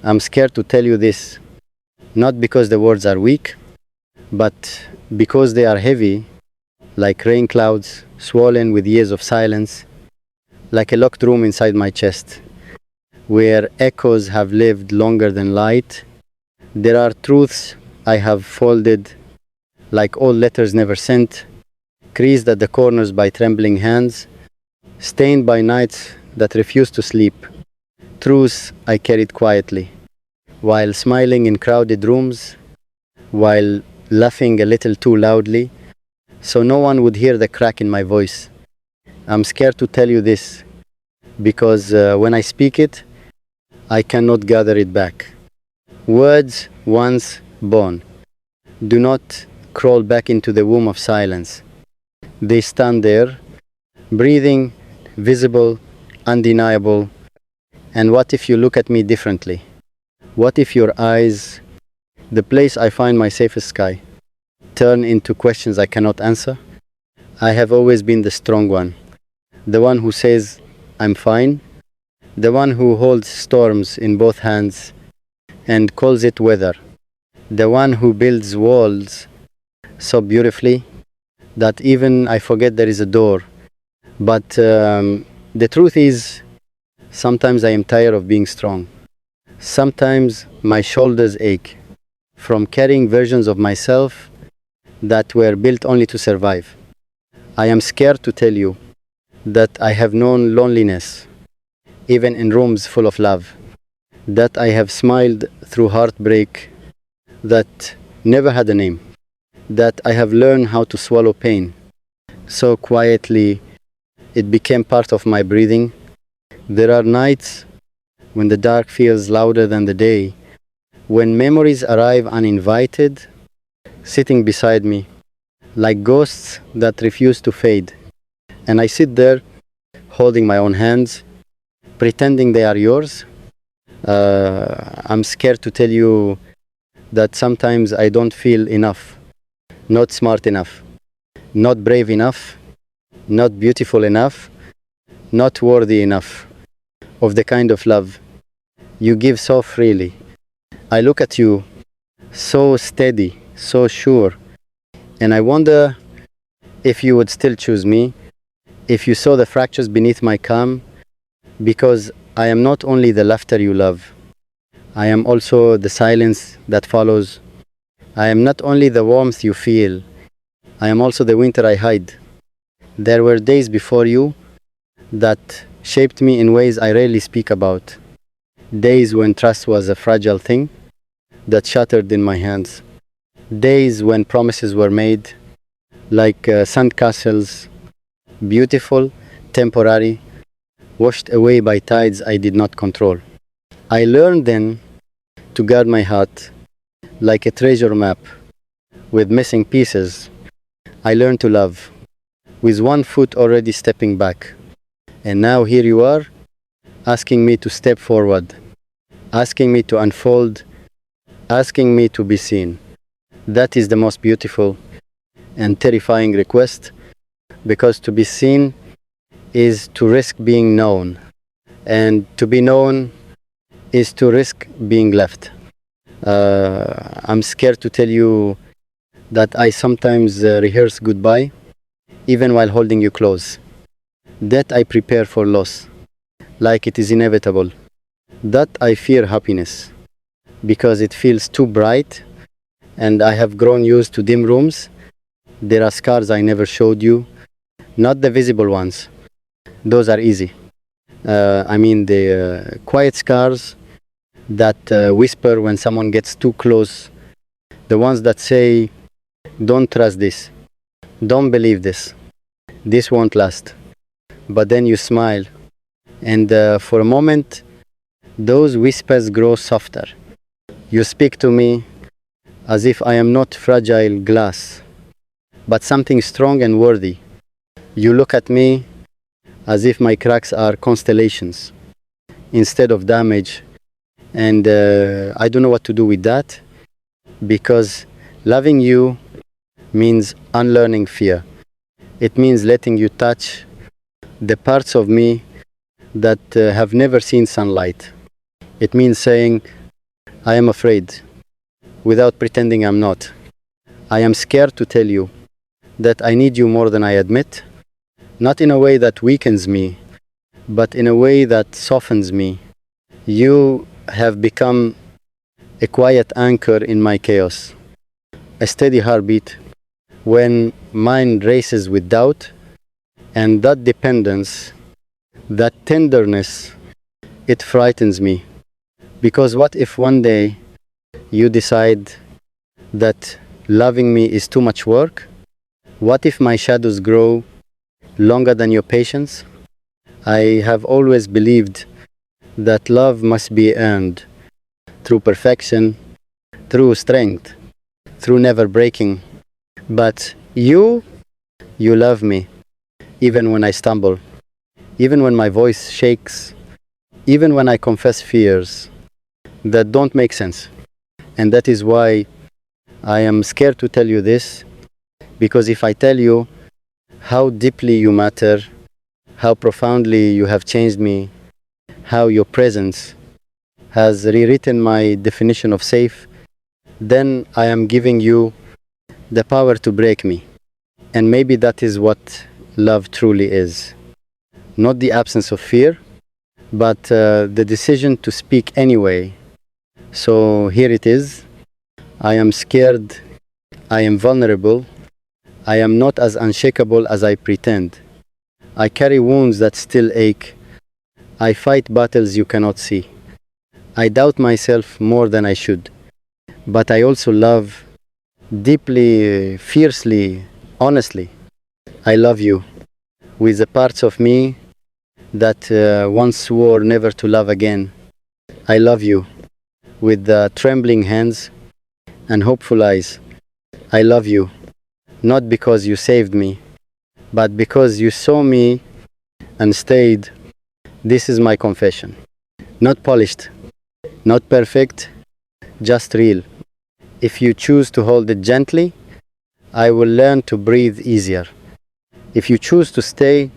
I'm scared to tell you this, not because the words are weak, but because they are heavy, like rain clouds, swollen with years of silence, like a locked room inside my chest, where echoes have lived longer than light. There are truths I have folded, like old letters never sent, creased at the corners by trembling hands, stained by nights that refused to sleep. Truths I carried quietly, while smiling in crowded rooms, while laughing a little too loudly, so no one would hear the crack in my voice. I'm scared to tell you this, because when I speak it, I cannot gather it back. Words once born do not crawl back into the womb of silence. They stand there, breathing, visible, undeniable. And what if you look at me differently? What if your eyes, the place I find my safest sky, turn into questions I cannot answer? I have always been the strong one, the one who says, I'm fine, the one who holds storms in both hands and calls it weather, the one who builds walls so beautifully that even I forget there is a door. But the truth is, sometimes I am tired of being strong. Sometimes my shoulders ache from carrying versions of myself that were built only to survive. I am scared to tell you that I have known loneliness, even in rooms full of love, that I have smiled through heartbreak that never had a name, that I have learned how to swallow pain so quietly it became part of my breathing. There are nights when the dark feels louder than the day, when memories arrive uninvited, sitting beside me, like ghosts that refuse to fade. And I sit there, holding my own hands, pretending they are yours. I'm scared to tell you that sometimes I don't feel enough, not smart enough, not brave enough, not beautiful enough, not worthy enough of the kind of love you give so freely. I look at you, so steady, so sure, and I wonder if you would still choose me, if you saw the fractures beneath my calm, because I am not only the laughter you love, I am also the silence that follows. I am not only the warmth you feel, I am also the winter I hide. There were days before you that shaped me in ways I rarely speak about. Days when trust was a fragile thing that shattered in my hands. Days when promises were made like sandcastles, beautiful, temporary, washed away by tides I did not control. I learned then to guard my heart like a treasure map with missing pieces. I learned to love with one foot already stepping back. And now here you are, asking me to step forward, asking me to unfold, asking me to be seen. That is the most beautiful and terrifying request, because to be seen is to risk being known, and to be known is to risk being left. I'm scared to tell you that I sometimes rehearse goodbye, even while holding you close. That I prepare for loss, like it is inevitable. That I fear happiness, because it feels too bright, and I have grown used to dim rooms. There are scars I never showed you, not the visible ones. Those are easy. I mean the quiet scars that whisper when someone gets too close. The ones that say, don't trust this, don't believe this, this won't last. But then you smile, and for a moment, those whispers grow softer. You speak to me as if I am not fragile glass, but something strong and worthy. You look at me as if my cracks are constellations instead of damage. And I don't know what to do with that, because loving you means unlearning fear. It means letting you touch the parts of me that have never seen sunlight. It means saying, I am afraid, without pretending I'm not. I am scared to tell you that I need you more than I admit, not in a way that weakens me, but in a way that softens me. You have become a quiet anchor in my chaos, a steady heartbeat when mind races with doubt, and that dependence, that tenderness, it frightens me. Because what if one day you decide that loving me is too much work? What if my shadows grow longer than your patience? I have always believed that love must be earned through perfection, through strength, through never breaking. But you love me, even when I stumble, even when my voice shakes, even when I confess fears that don't make sense. And that is why I am scared to tell you this, because if I tell you how deeply you matter, how profoundly you have changed me, how your presence has rewritten my definition of safe, then I am giving you the power to break me. And maybe that is what love truly is. Not the absence of fear, but the decision to speak anyway. So here it is. I am scared. I am vulnerable. I am not as unshakable as I pretend. I carry wounds that still ache. I fight battles you cannot see. I doubt myself more than I should. But I also love deeply, fiercely, honestly. I love you with the parts of me that once swore never to love again. I love you with the trembling hands and hopeful eyes. I love you not because you saved me, but because you saw me and stayed. This is my confession. Not polished, not perfect, just real. If you choose to hold it gently, I will learn to breathe easier. If you choose to stay,